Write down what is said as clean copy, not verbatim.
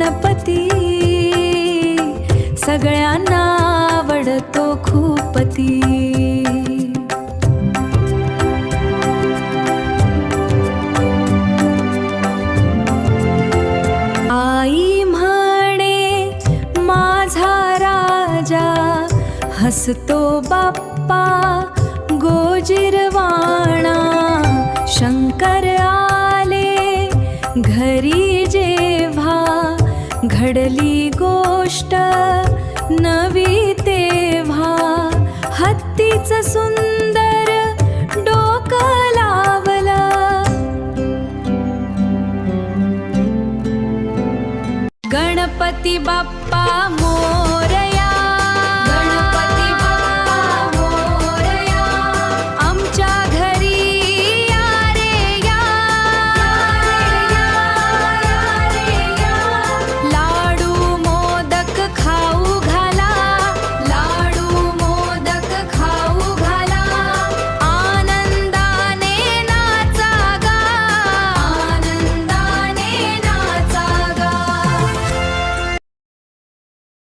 गणपती सगळ्यांना आवडतो खूपती। आई म्हणे माझा राजा, हसतो बाप्पा गोजिरवाणा। शंकर आले घरी जेव्हा, घडली गोष्ट नवी तेव्हा। हत्तीच सुंदर डोकं लावलं, गणपती बाप्पा मोरया।